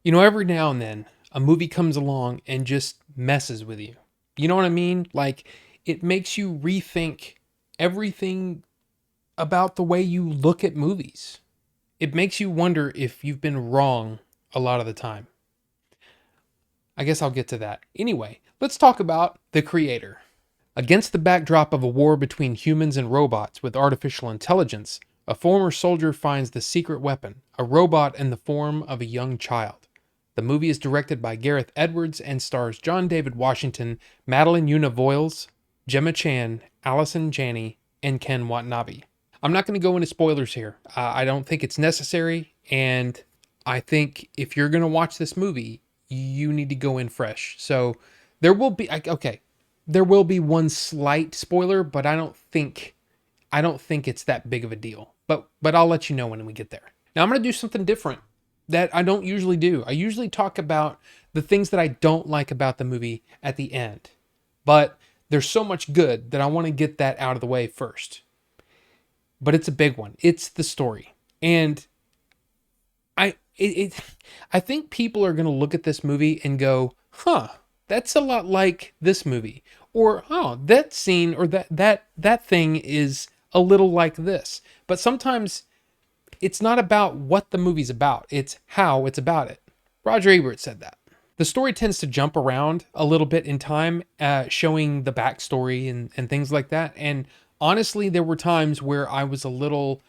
Every now and then a movie comes along and just messes with you. You know what I mean? Like, it makes you rethink everything about the way you look at movies. It makes you wonder if you've been wrong a lot of the time. I guess I'll get to that. Anyway, let's talk about The Creator. Against the backdrop of a war between humans and robots with artificial intelligence, a former soldier finds the secret weapon, a robot in the form of a young child. The movie is directed by Gareth Edwards and stars John David Washington, Madeleine Yuna Voyles, Gemma Chan, Alison, Janney, and Ken Watanabe. I'm not going to go into spoilers here. I don't think it's necessary, and I think if you're going to watch this movie, you need to go in fresh. So there will be one slight spoiler, but I don't think it's that big of a deal. But I'll let you know when we get there. Now I'm going to do something different that I don't usually do. I usually talk about the things that I don't like about the movie at the end. But there's so much good that I want to get that out of the way first. But it's a big one. It's the story. And I think people are going to look at this movie and go, "Huh, that's a lot like this movie," or "Oh, that scene or that thing is a little like this." But sometimes it's not about what the movie's about; it's how it's about it. Roger Ebert said that. The story tends to jump around a little bit in time, showing the backstory and things like that. And honestly, there were times where I was a little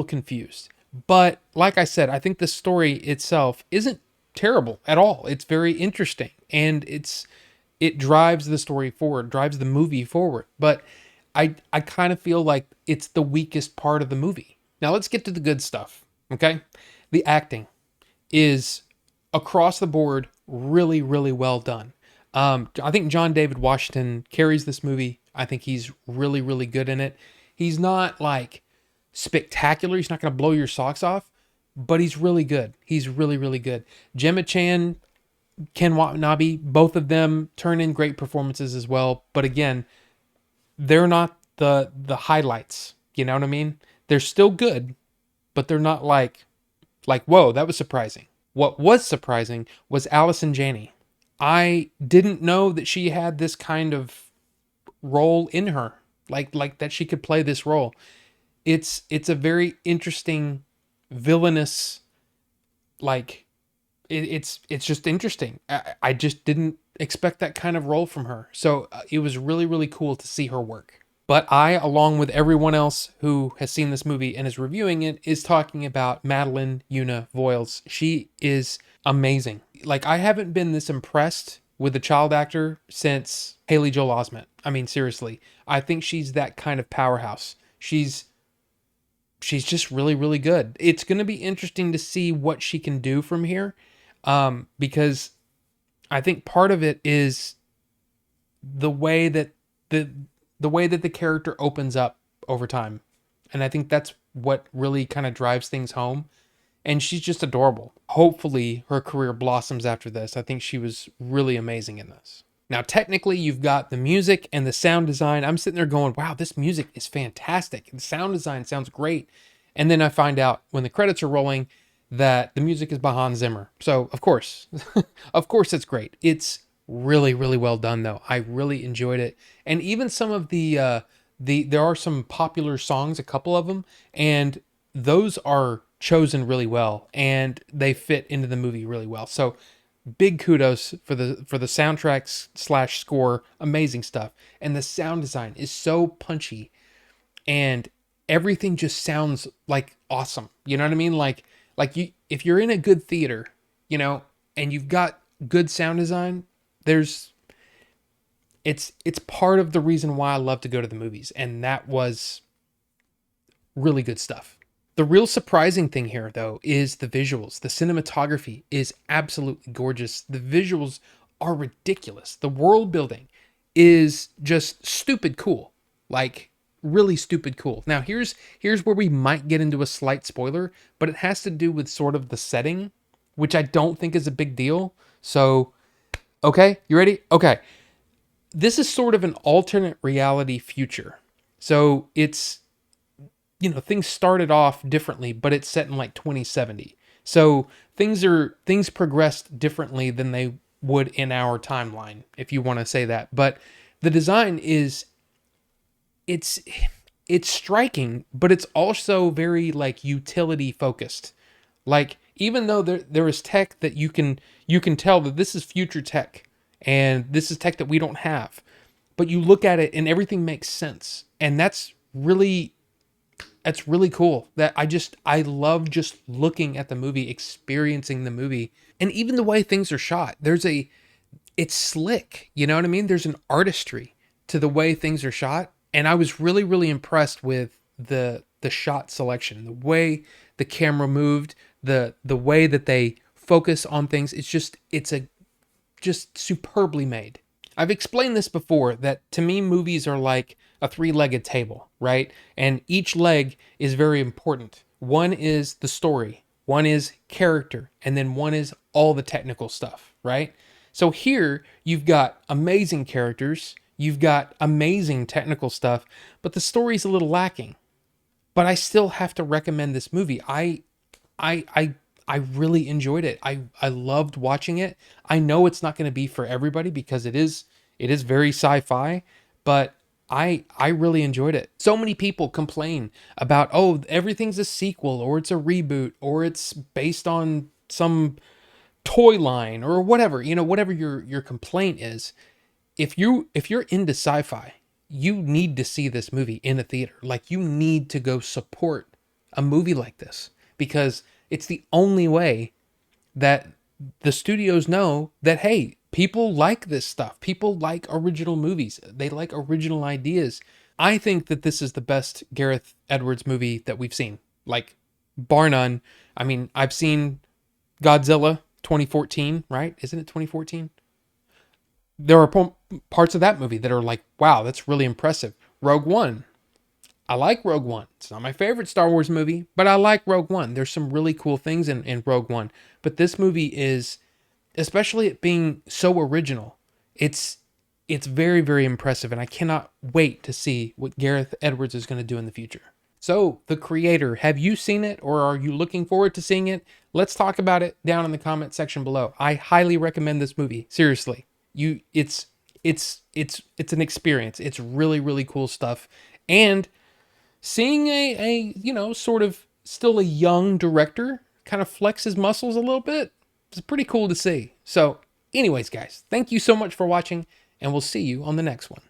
confused. But like I said, I think the story itself isn't terrible at all. It's very interesting, and it drives the story forward, drives the movie forward. But I kind of feel like it's the weakest part of the movie. Now let's get to the good stuff. Okay, the acting is across the board really, really well done. I think John David Washington carries this movie. I think he's really, really good in it. He's not like spectacular. He's not going to blow your socks off, but he's really good. He's really, really good. Gemma Chan, Ken Watanabe, both of them turn in great performances as well. But again, they're not the highlights. You know what I mean? They're still good, but they're not like whoa, that was surprising. What was surprising was Alison Janney. I didn't know that she had this kind of role in her, like that she could play this role. It's a very interesting villainous, like it's just interesting. I just didn't expect that kind of role from her. So it was really, really cool to see her work. But I, along with everyone else who has seen this movie and is reviewing it, is talking about Madeleine Yuna Voyles. She is amazing. Like, I haven't been this impressed with a child actor since Haley Joel Osment. I mean, seriously, I think she's that kind of powerhouse. She's just really, really good. It's going to be interesting to see what she can do from here, because I think part of it is the way that the the way that the character opens up over time, and I think that's what really kind of drives things home. And she's just adorable. Hopefully, her career blossoms after this. I think she was really amazing in this. Now, technically, you've got the music and the sound design. I'm sitting there going, wow, this music is fantastic. The sound design sounds great. And then I find out when the credits are rolling that the music is by Hans Zimmer. So, of course, of course, it's great. It's really, really well done, though. I really enjoyed it. And even some of there are some popular songs, a couple of them, and those are chosen really well and they fit into the movie really well. So big kudos for the soundtracks slash score. Amazing stuff. And the sound design is so punchy and everything just sounds like awesome. You know what I mean? Like you, if you're in a good theater, and you've got good sound design, it's part of the reason why I love to go to the movies. And that was really good stuff. The real surprising thing here, though, is the visuals. The cinematography is absolutely gorgeous. The visuals are ridiculous. The world building is just stupid cool. Like, really stupid cool. Now, here's where we might get into a slight spoiler, but it has to do with sort of the setting, which I don't think is a big deal. So, okay, you ready? Okay. This is sort of an alternate reality future. So, things started off differently, but it's set in like 2070. So things progressed differently than they would in our timeline, if you want to say that. But the design is it's it's striking, but it's also very like utility focused. Like even though there is tech that you can tell that this is future tech and this is tech that we don't have, but you look at it and everything makes sense, and that's really cool. That I love just looking at the movie, experiencing the movie, and even the way things are shot. It's slick, you know what I mean? There's an artistry to the way things are shot, and I was really impressed with the shot selection, the way the camera moved, the way that they focus on things. It's just superbly made. I've explained this before that to me movies are like a three-legged table, right? And each leg is very important. One is the story, one is character, and then one is all the technical stuff, right? So here you've got amazing characters, you've got amazing technical stuff, but the story's a little lacking. But I still have to recommend this movie. I I I really enjoyed it. I loved watching it. I know it's not going to be for everybody because it is very sci-fi, but I really enjoyed it. So many people complain about, oh, everything's a sequel or it's a reboot or it's based on some toy line or whatever, whatever your complaint is. If you're into sci-fi, you need to see this movie in a theater. Like, you need to go support a movie like this because it's the only way that the studios know that, hey, people like this stuff. People like original movies. They like original ideas. I think that this is the best Gareth Edwards movie that we've seen. Like, bar none. I mean, I've seen Godzilla 2014, right? Isn't it 2014? There are parts of that movie that are like, wow, that's really impressive. Rogue One. I like Rogue One. It's not my favorite Star Wars movie, but I like Rogue One. There's some really cool things in Rogue One. But this movie is, especially it being so original, it's it's very impressive, and I cannot wait to see what Gareth Edwards is going to do in the future. So, The Creator, have you seen it or are you looking forward to seeing it? Let's talk about it down in the comment section below. I highly recommend this movie. Seriously. It's an experience. It's really cool stuff. And seeing a sort of still a young director kind of flex his muscles a little bit, it's pretty cool to see. So anyways, guys, thank you so much for watching, and we'll see you on the next one.